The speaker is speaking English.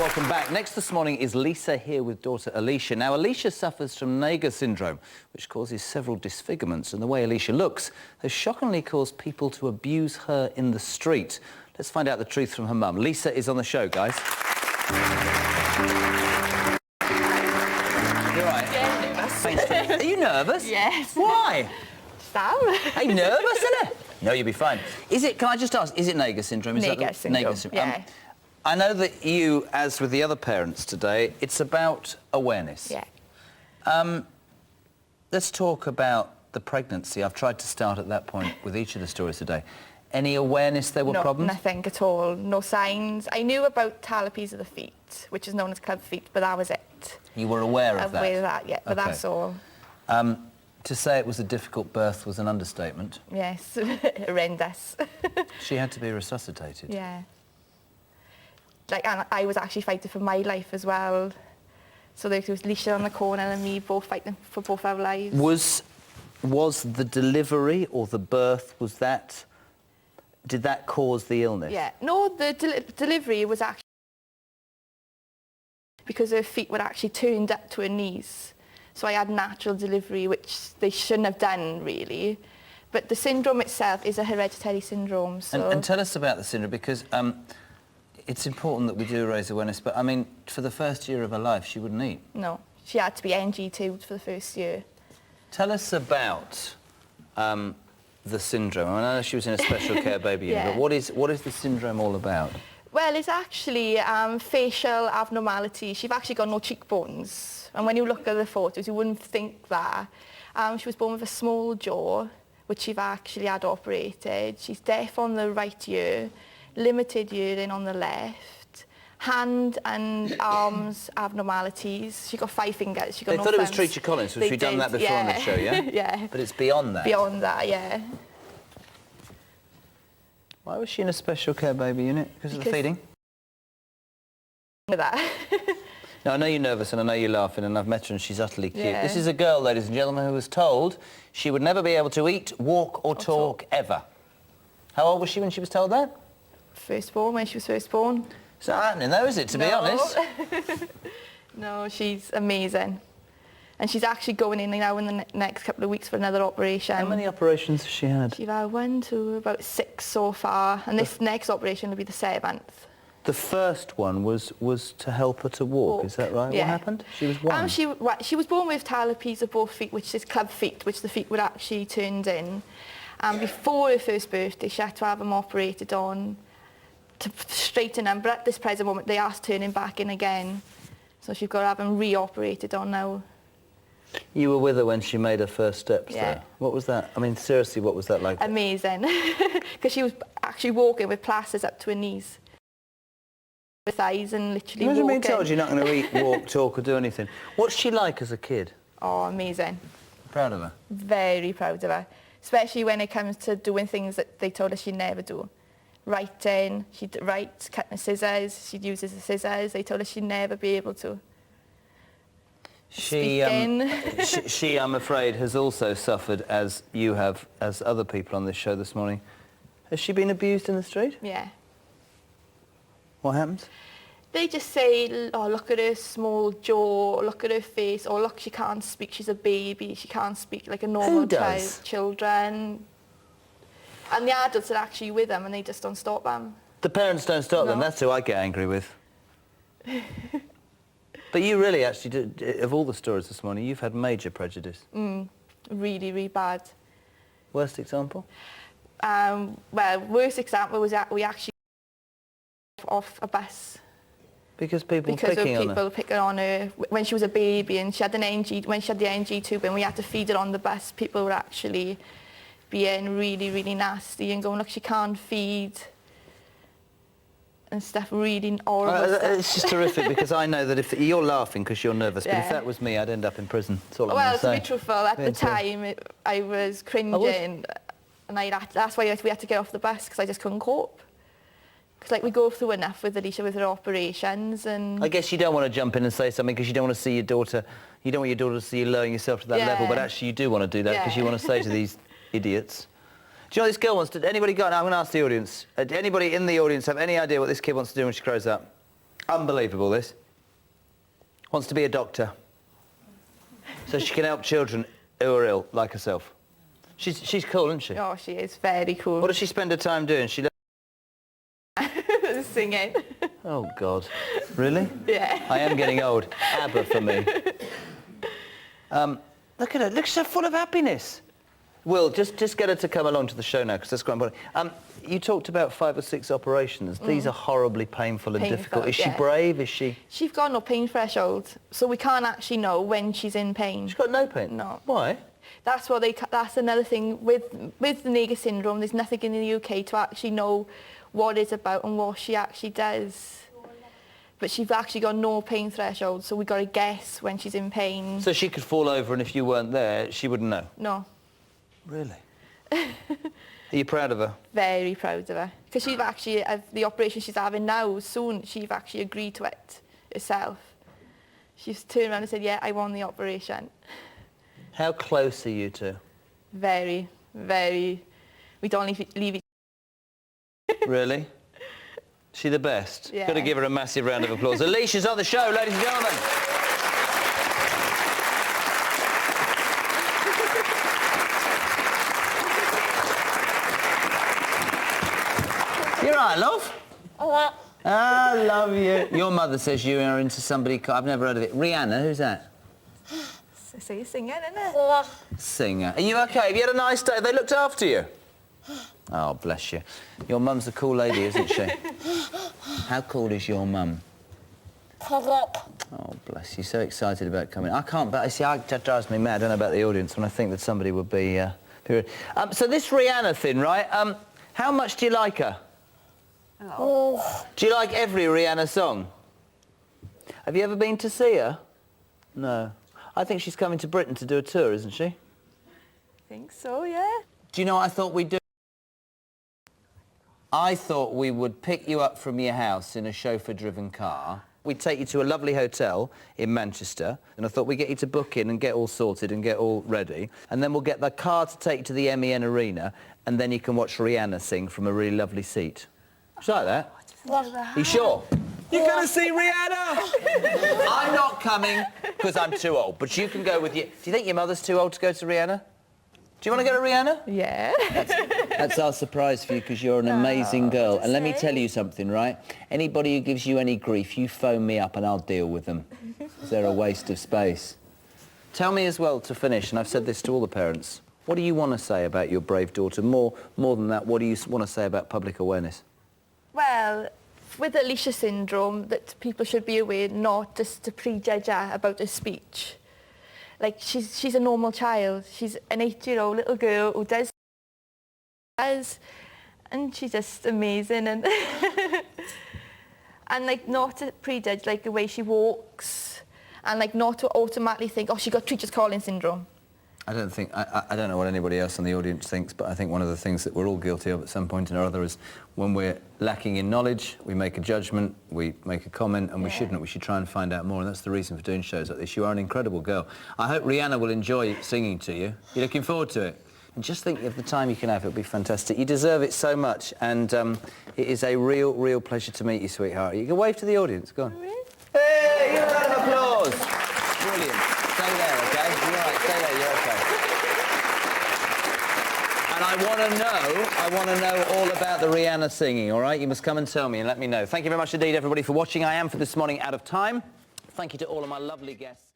welcome back. Next this morning is Lisa here with daughter Alicia. Now, Alicia suffers from Naegeli syndrome, which causes several disfigurements, and the way Alicia looks has shockingly caused people to abuse her in the street. Let's find out the truth from her mum. Lisa is on the show, guys. You're right. Yeah, nervous. Are you nervous? Yes. Why? Sam? Are you nervous, isn't it? No, you'll be fine. Is it, can I just ask, is it Naegeli syndrome? Naegeli syndrome, Naegeli syndrome. yeah. I know that you, as with the other parents today, it's about awareness. Yeah. Let's talk about the pregnancy. I've tried to start at that point with each of the stories today. Any awareness there were No, problems? nothing at all. No signs. I knew about talipes of the feet, which is known as club feet, but that was it. You were aware of that? Aware of that, yeah, but Okay. that's all. To say it was a difficult birth was an understatement. Yes, horrendous. She had to be resuscitated. Yeah. Like, and I was actually fighting for my life as well. So there was Alicia on the corner and me both fighting for both our lives. Was the delivery or the birth, did that cause the illness? Yeah. No, the delivery was actually because her feet were actually turned up to her knees. So I had natural delivery, which they shouldn't have done, really. But the syndrome itself is a hereditary syndrome, so... And tell us about the syndrome, because it's important that we do raise awareness, but, I mean, for the first year of her life, she wouldn't eat. No, she had to be NG2 for the first year. Tell us about the syndrome. I know she was in a special care baby unit, Yeah. but what is the syndrome all about? Well, it's actually facial abnormality. She's actually got no cheekbones. And when you look at the photos, you wouldn't think that. She was born with a small jaw, which she've actually had operated. She's deaf on the right ear, limited hearing on the left, hand and arms abnormalities. She got 5 fingers. She got They no thought it was thumbs. Treacher Collins, which They we've done did, that before on the show, yeah? Yeah. But it's beyond that. Beyond that, yeah. Why was she in a special care baby unit? Because of the feeding? With that. Now, I know you're nervous and I know you're laughing, and I've met her and she's utterly cute. Yeah. This is a girl, ladies and gentlemen, who was told she would never be able to eat, walk or talk ever. How old was she when she was told that? Firstborn, when she was first born. It's not happening though, is it, to be honest? No, she's amazing. And she's actually going in now in the next couple of weeks for another operation. How many operations has she had? She's had 1, 2, about 6 so far. And this next operation will be the 7th. The first one was to help her to walk, is that right? Yeah. What happened? She was 1? She was born with talipes of both feet, which is club feet, which the feet were actually turned in. And before her first birthday, she had to have them operated on to straighten them. But at this present moment, they asked turning back in again. So she's got to have them re-operated on now. You were with her when she made her first steps Yeah. there. What was that? I mean, seriously, what was that like? Amazing. Because she was actually walking with plasters up to her knees. With eyes and literally Imagine being walking. told you're not going to eat, walk, talk or do anything. What's she like as a kid? Oh, amazing. Proud of her? Very proud of her. Especially when it comes to doing things that they told her she'd never do. Writing, she'd write, cutting the scissors, she'd use the scissors. They told her she'd never be able to. She, I'm afraid, has also suffered, as you have, as other people on this show this morning. Has she been abused in the street? Yeah. What happens? They just say, oh, look at her small jaw, look at her face, or look, she can't speak, she's a baby, she can't speak like a normal child. Children. And the adults are actually with them and they just don't stop them. The parents don't stop them, that's who I get angry with. But you really actually, of all the stories this morning, you've had major prejudice. Really, really bad. Worst example? Well, worst example was that we actually off a bus. Because people Because of picking on her? people picking on her when she was a baby and she had an NG, when she had the NG tube and we had to feed her on the bus, people were actually being really, really nasty and going, look, she can't feed and stuff, really horrible stuff. It's just terrific because I know that if you're laughing because you're nervous, but if Yeah. that was me, I'd end up in prison. That's all I'm Well, going to to say. be truthful, at the time I was cringing and that's why we had to get off the bus because I just couldn't cope. Because like we go through enough with Alicia with her operations and... I guess you don't want to jump in and say something because you don't want to see your daughter, you don't want your daughter to see you lowering yourself to that level, but actually you do want to do that because you want to say to these idiots. Do you know what this girl wants to... Anybody got... I'm going to ask the audience. Anybody in the audience have any idea what this kid wants to do when she grows up? Unbelievable, this. Wants to be a doctor. So she can help children who are ill, like herself. She's cool, isn't she? Oh, she is very cool. What does she spend her time doing? She Singing. Oh, God. Really? Yeah. I am getting old. ABBA for me. Look at her. Look, she's so full of happiness. Will, just get her to come along to the show now, because that's quite important. You talked about 5 or 6 operations. These are horribly painful and difficult. Is she brave? Is she... She's got no pain threshold, so we can't actually know when she's in pain. She's got no pain? No. Why? That's another thing with the Naegeli syndrome. There's nothing in the UK to actually know what it's about and what she actually does. But she's actually got no pain threshold, so we've got to guess when she's in pain. So she could fall over, and if you weren't there, she wouldn't know? No. Really? Are you proud of her? Very proud of her. Because she's actually, the operation she's having now, soon, she's actually agreed to it herself. She's turned around and said, yeah, I want the operation. How close are you two? Very, very. We don't leave each other. Really? She the best? Yeah. Got to give her a massive round of applause. Alicia's on the show, ladies and gentlemen. You're right, love. I love you. Your mother says you are into somebody... I've never heard of it. Rihanna, who's that? So you're singing, isn't it? Singer. Are you OK? Have you had a nice day? They looked after you? Oh, bless you. Your mum's a cool lady, isn't she? How cool is your mum? Oh, bless you. So excited about coming. I can't... But see, that drives me mad. I don't know about the audience when I think that somebody would be... so this Rihanna thing, right? How much do you like her? Oh. Do you like every Rihanna song? Have you ever been to see her? No. I think she's coming to Britain to do a tour, isn't she? I think so, yeah. Do you know what I thought we'd do? I thought we would pick you up from your house in a chauffeur-driven car. We'd take you to a lovely hotel in Manchester, and I thought we'd get you to book in and get all sorted and get all ready, and then we'll get the car to take you to the MEN Arena, and then you can watch Rihanna sing from a really lovely seat. Is like that? Are you sure? You're going to see Rihanna? I'm not coming because I'm too old, but you can go with you. Do you think your mother's too old to go to Rihanna? Do you want to go to Rihanna? Yeah. That's our surprise for you, because you're an amazing girl. And let me tell you something, right? Anybody who gives you any grief, you phone me up and I'll deal with them. They're a waste of space. Tell me as well, to finish, and I've said this to all the parents, what do you want to say about your brave daughter? More than that, what do you want to say about public awareness? Well, with Alicia syndrome, that people should be aware not just to prejudge her about her speech. Like, she's a normal child. She's an 8-year-old little girl who does, and she's just amazing. And and like, not to prejudge like the way she walks, and like not to automatically think, oh, she got Treacher's Collins syndrome. I don't know what anybody else in the audience thinks, but I think one of the things that we're all guilty of at some point or other is when we're lacking in knowledge, we make a judgment, we make a comment, and we shouldn't. We should try and find out more, and that's the reason for doing shows like this. You are an incredible girl. I hope Rihanna will enjoy singing to you. You're looking forward to it? And just think of the time you can have. It'll be fantastic. You deserve it so much, and it is a real pleasure to meet you, sweetheart. You can wave to the audience. Go on. Hey, give a round of applause. Brilliant. Stay there, OK? You're all right. Stay there. You're OK. And I want to know all about the Rihanna singing, all right? You must come and tell me and let me know. Thank you very much indeed, everybody, for watching. I am, for this morning, out of time. Thank you to all of my lovely guests.